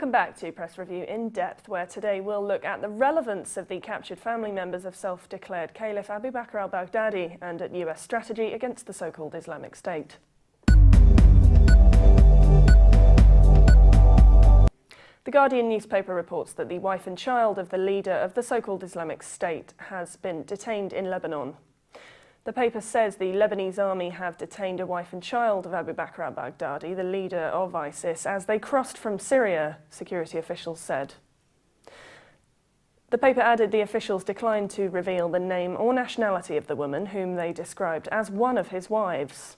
Welcome back to Press Review In Depth, where today we'll look at the relevance of the captured family members of self-declared Caliph Abu Bakr al-Baghdadi and at US strategy against the so-called Islamic State. The Guardian newspaper reports that the wife and child of the leader of the so-called Islamic State has been detained in Lebanon. The paper says the Lebanese army have detained a wife and child of Abu Bakr al-Baghdadi, the leader of ISIS, as they crossed from Syria, security officials said. The paper added the officials declined to reveal the name or nationality of the woman, whom they described as one of his wives.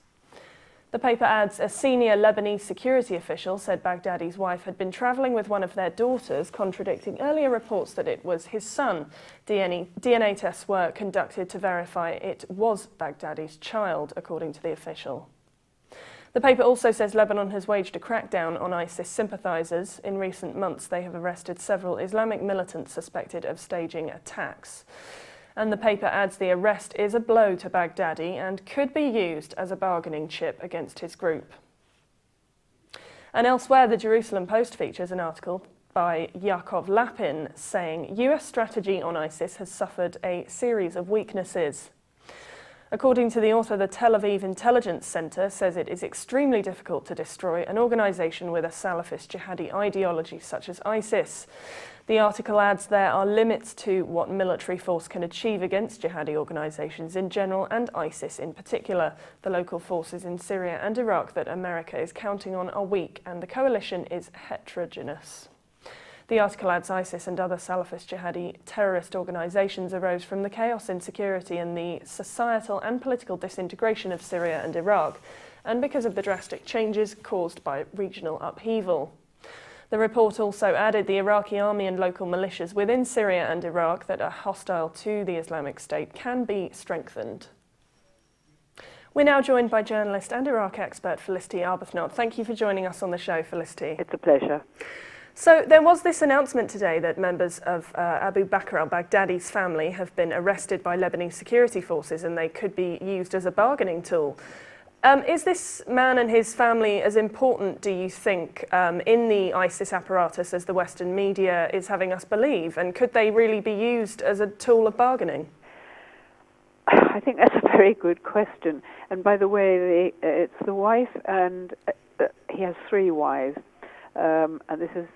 The paper adds a senior Lebanese security official said Baghdadi's wife had been travelling with one of their daughters, contradicting earlier reports that it was his son. DNA tests were conducted to verify it was Baghdadi's child, according to the official. The paper also says Lebanon has waged a crackdown on ISIS sympathisers. In recent months, they have arrested several Islamic militants suspected of staging attacks. And the paper adds the arrest is a blow to Baghdadi and could be used as a bargaining chip against his group. And elsewhere, the Jerusalem Post features an article by Yaakov Lapin saying US strategy on ISIS has suffered a series of weaknesses. According to the author, the Tel Aviv Intelligence Center says it is extremely difficult to destroy an organisation with a Salafist jihadi ideology such as ISIS. The article adds there are limits to what military force can achieve against jihadi organisations in general and ISIS in particular. The local forces in Syria and Iraq that America is counting on are weak and the coalition is heterogeneous. The article adds ISIS and other Salafist jihadi terrorist organisations arose from the chaos, insecurity and the societal and political disintegration of Syria and Iraq, and because of the drastic changes caused by regional upheaval. The report also added the Iraqi army and local militias within Syria and Iraq that are hostile to the Islamic State can be strengthened. We're now joined by journalist and Iraq expert Felicity Arbuthnot. Thank you for joining us on the show, Felicity. It's a pleasure. So there was this announcement today that members of Abu Bakr al-Baghdadi's family have been arrested by Lebanese security forces and they could be used as a bargaining tool. Is this man and his family as important, do you think, in the ISIS apparatus as the Western media is having us believe? And could they really be used as a tool of bargaining? I think that's a very good question. And by the way, it's the wife and he has three wives. And this is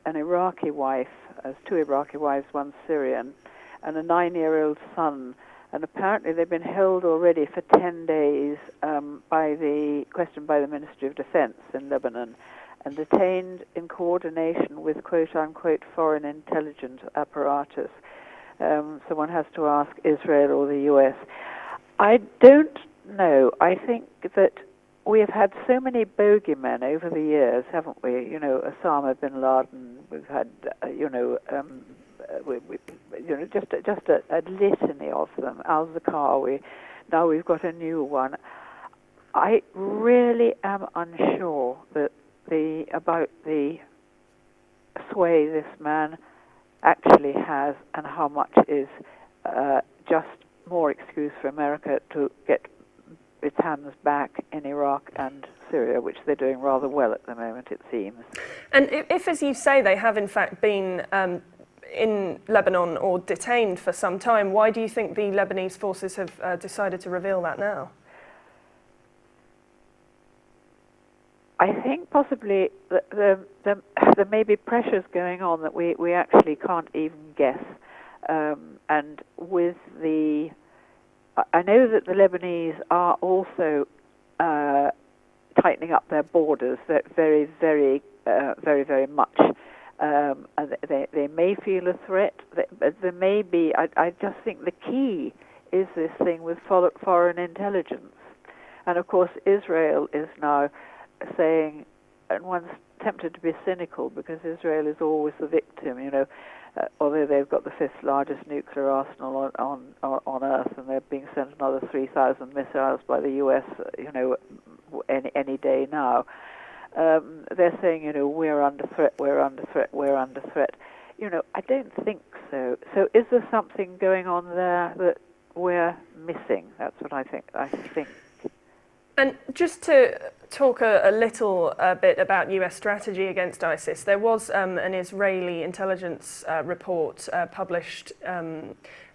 an Iraqi wife, has two Iraqi wives, one Syrian, and a 9-year-old son. And apparently they've been held already for 10 days questioned by the Ministry of Defense in Lebanon and detained in coordination with quote-unquote foreign intelligence apparatus. So one has to ask Israel or the US. I don't know. I think that we have had so many bogeymen over the years, haven't we? You know, Osama bin Laden, we've had, just a litany of them. Al-Baghdadi, now we've got a new one. I really am unsure about the sway this man actually has and how much is just more excuse for America to get its hands back in Iraq and Syria, which they're doing rather well at the moment, it seems. And if, as you say, they have in fact been in Lebanon or detained for some time, why do you think the Lebanese forces have decided to reveal that now? I think possibly there may be pressures going on that we actually can't even guess. And with I know that the Lebanese are also tightening up their borders very, very, very much. They may feel a threat. There may be. I just think the key is this thing with foreign intelligence, and of course Israel is now saying, and one's tempted to be cynical because Israel is always the victim, you know. Although they've got the 5th largest nuclear arsenal on Earth, and they're being sent another 3,000 missiles by the US, you know, any day now. They're saying, you know, we're under threat, we're under threat, we're under threat. You know, I don't think so. So is there something going on there that we're missing? That's what I think. And just to talk a little bit about US strategy against ISIS, there was an Israeli intelligence report published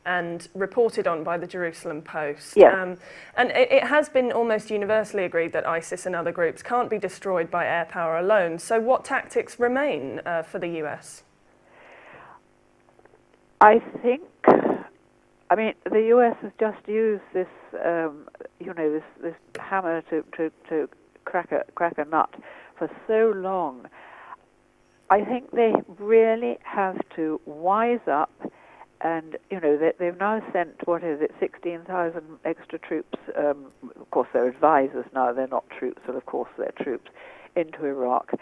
and reported on by the Jerusalem Post. Yes. And it has been almost universally agreed that ISIS and other groups can't be destroyed by air power alone. So what tactics remain for the US? I think, I mean, the US has just used this, this hammer to crack a nut for so long. I think they really have to wise up. And, they've now sent, 16,000 extra troops, of course they're advisors now, they're not troops, but of course they're troops, into Iraq.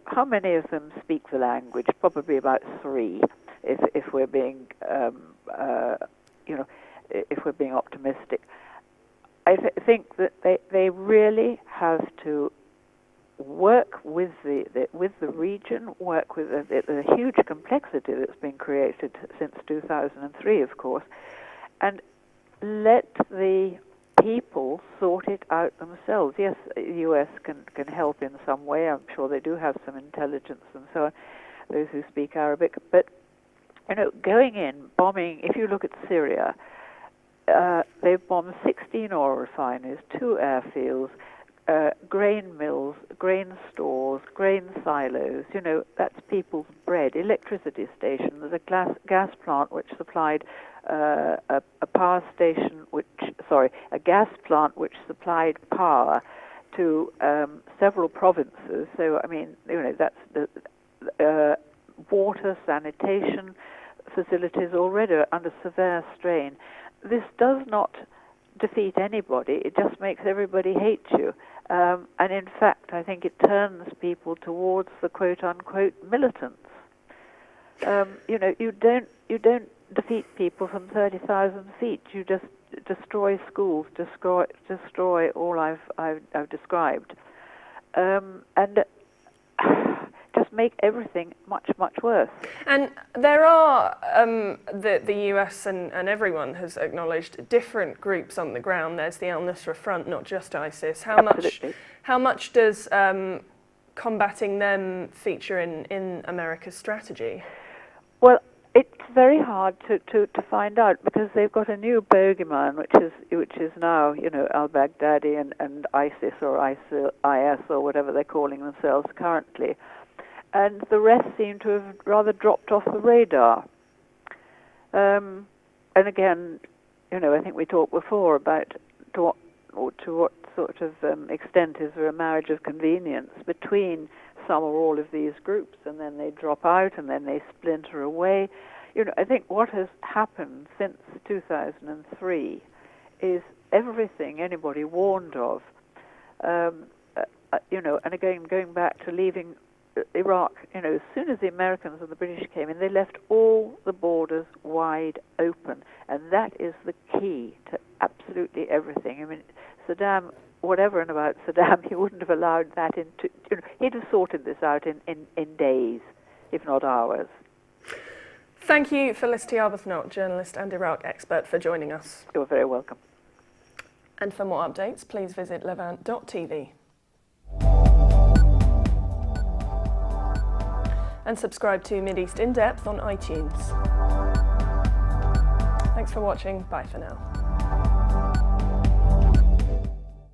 How many of them speak the language? Probably about 3, if we're being, if we're being optimistic. I think that they really have to work with the region, work with the huge complexity that's been created since 2003, of course, and let the people sort it out themselves. Yes, the US can help in some way. I'm sure they do have some intelligence and so on, those who speak Arabic. But going in, bombing. If you look at Syria, they've bombed 16 oil refineries, 2 airfields, grain mills, grain stores, grain silos. That's people's bread. Electricity station. There's a gas plant which supplied a gas plant which supplied power to several provinces. So I mean, that's the water, sanitation facilities already are under severe strain. This does not defeat anybody. It just makes everybody hate you. And in fact, I think it turns people towards the quote-unquote militants. You don't defeat people from 30,000 feet. You just destroy schools, destroy all I've described, and just make everything much worse. And there are the US and everyone has acknowledged different groups on the ground. There's the Al-Nusra Front, not just ISIS. How much does combating them feature in America's strategy? Well, it's very hard to find out because they've got a new bogeyman, which is now Al-Baghdadi and ISIS or IS or whatever they're calling themselves currently. And the rest seem to have rather dropped off the radar. And again, I think we talked before about to what sort of extent is there a marriage of convenience between some or all of these groups, and then they drop out, and then they splinter away. I think what has happened since 2003 is everything anybody warned of. And again, going back to leaving Iraq, as soon as the Americans and the British came in, they left all the borders wide open, and that is the key to absolutely everything. I mean, Saddam, whatever and about Saddam, he wouldn't have allowed that into. He'd have sorted this out in days, if not hours. Thank you, Felicity Arbuthnot, journalist and Iraq expert, for joining us. You're very welcome. And for more updates, please visit levant.tv. And subscribe to MidEast In Depth on iTunes. Thanks for watching. Bye for now.